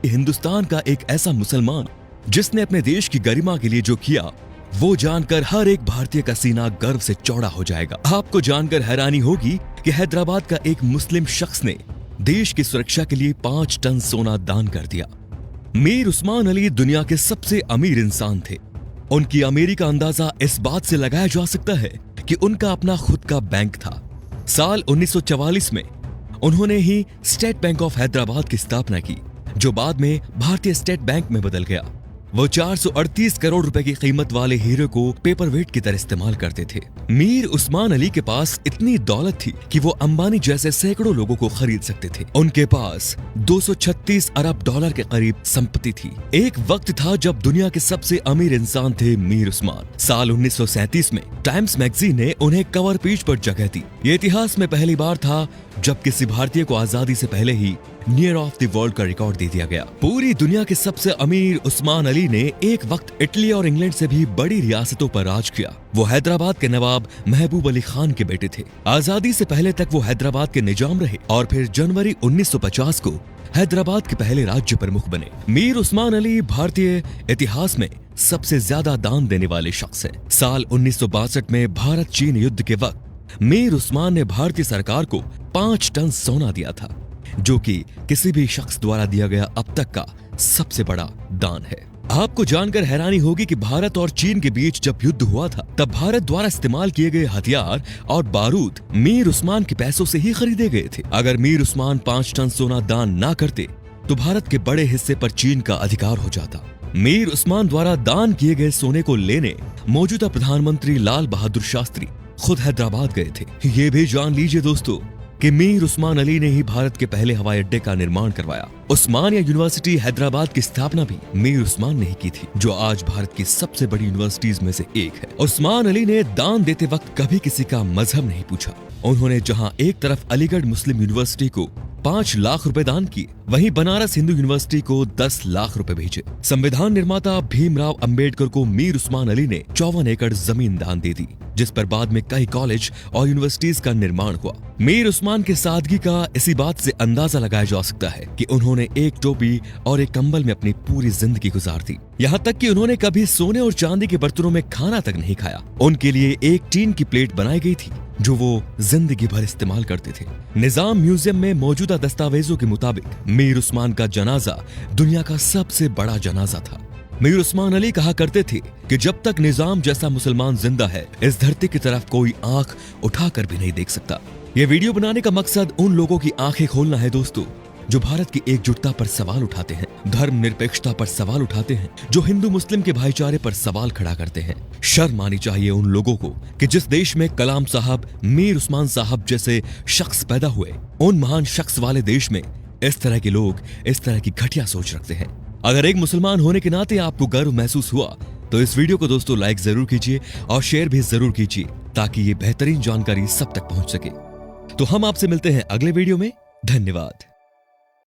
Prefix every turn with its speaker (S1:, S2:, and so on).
S1: हिंदुस्तान का एक ऐसा मुसलमान जिसने अपने देश की गरिमा के लिए जो किया, वो जानकर हर एक भारतीय का सीना गर्व से चौड़ा हो जाएगा। आपको जानकर हैरानी होगी कि हैदराबाद का एक मुस्लिम शख्स ने देश की सुरक्षा के लिए 5 टन सोना दान कर दिया। मीर उस्मान अली दुनिया के सबसे अमीर इंसान थे। उनकी अमीरी का अंदाजा इस बात से लगाया जा सकता है कि उनका अपना खुद का बैंक था। साल 1944 में उन्होंने ही स्टेट बैंक ऑफ हैदराबाद की स्थापना की, जो बाद में भारतीय स्टेट बैंक में बदल गया। वो 438 करोड़ रुपए की कीमत वाले हीरे को पेपर वेट की तरह इस्तेमाल करते थे। मीर उस्मान अली के पास इतनी दौलत थी कि वो अंबानी जैसे सैकड़ों लोगों को खरीद सकते थे। उनके पास 236 अरब डॉलर के करीब संपत्ति थी। एक वक्त था जब दुनिया के सबसे अमीर इंसान थे मीर उस्मान। साल 1937 में टाइम्स मैगजीन ने उन्हें कवर पेज पर जगह दी। ये इतिहास में पहली बार था जब किसी भारतीय को आजादी से पहले ही नियर ऑफ द वर्ल्ड का रिकॉर्ड दे दिया गया। पूरी दुनिया के सबसे अमीर उस्मान अली ने एक वक्त इटली और इंग्लैंड से भी बड़ी रियासतों पर राज किया। वो हैदराबाद के नवाब महबूब अली खान के बेटे थे। आजादी से पहले तक वो हैदराबाद के निजाम रहे और फिर जनवरी 1950 को हैदराबाद के पहले राज्य प्रमुख बने। मीर उस्मान अली भारतीय इतिहास में सबसे ज्यादा दान देने वाले शख्स हैं। साल 1962 में भारत चीन युद्ध के वक्त मीर उस्मान ने भारतीय सरकार को 5 टन सोना दिया था, जो कि किसी भी शख्स द्वारा दिया गया अब तक का सबसे बड़ा दान है। आपको जानकर हैरानी होगी कि भारत और चीन के बीच जब युद्ध हुआ था, तब भारत द्वारा इस्तेमाल किए गए हथियार और बारूद मीर उस्मान के पैसों से ही खरीदे गए थे। अगर मीर उस्मान 5 टन सोना दान ना करते तो भारत के बड़े हिस्से पर चीन का अधिकार हो जाता। मीर उस्मान द्वारा दान किए गए सोने को लेने मौजूदा प्रधानमंत्री लाल बहादुर शास्त्री खुद हैदराबाद गए थे। ये भी जान लीजिए दोस्तों कि मीर उस्मान अली ने ही भारत के पहले हवाई अड्डे का निर्माण करवाया। उस्मानिया यूनिवर्सिटी हैदराबाद की स्थापना भी मीर उस्मान ने ही की थी, जो आज भारत की सबसे बड़ी यूनिवर्सिटीज में से एक है। उस्मान अली ने दान देते वक्त कभी किसी का मजहब नहीं पूछा। उन्होंने जहां एक तरफ अलीगढ़ मुस्लिम यूनिवर्सिटी को 5 लाख रुपए दान किए, वहीं बनारस हिंदू यूनिवर्सिटी को 10 लाख रुपए भेजे। संविधान निर्माता भीमराव अंबेडकर को मीर उस्मान अली ने 54 एकड़ जमीन दान दे दी, जिस पर बाद में कई कॉलेज और यूनिवर्सिटीज का निर्माण हुआ। मीर उस्मान की सादगी का इसी बात से अंदाजा लगाया जा सकता है कि उन्होंने एक टोपी और एक कंबल में अपनी पूरी जिंदगी गुजार दी। यहाँ तक कि उन्होंने कभी सोने और चांदी के बर्तनों में खाना तक नहीं खाया। उनके लिए एक टीन की प्लेट बनाई गई थी, जो वो जिंदगी भर इस्तेमाल करते थे। निजाम म्यूजियम में मौजूदा दस्तावेजों के मुताबिक मीर उस्मान का जनाजा दुनिया का सबसे बड़ा जनाजा था। मीर उस्मान अली कहा करते थे कि जब तक निजाम जैसा मुसलमान जिंदा है, इस धरती की तरफ कोई आंख उठाकर भी नहीं देख सकता। ये वीडियो बनाने का मकसद उन लोगों की आंखें खोलना है दोस्तों, जो भारत की एकजुटता पर सवाल उठाते हैं, धर्म निरपेक्षता पर सवाल उठाते हैं, जो हिंदू मुस्लिम के भाईचारे पर सवाल खड़ा करते हैं। शर्म आनी चाहिए उन लोगों को कि जिस देश में कलाम साहब, मीर उस्मान साहब जैसे शख्स पैदा हुए, उन महान शख्स वाले देश में इस तरह के लोग इस तरह की घटिया सोच रखते हैं। अगर एक मुसलमान होने के नाते आपको गर्व महसूस हुआ तो इस वीडियो को दोस्तों लाइक जरूर कीजिए और शेयर भी जरूर कीजिए, ताकि ये बेहतरीन जानकारी सब तक पहुंच सके। तो हम आपसे मिलते हैं अगले वीडियो में। धन्यवाद।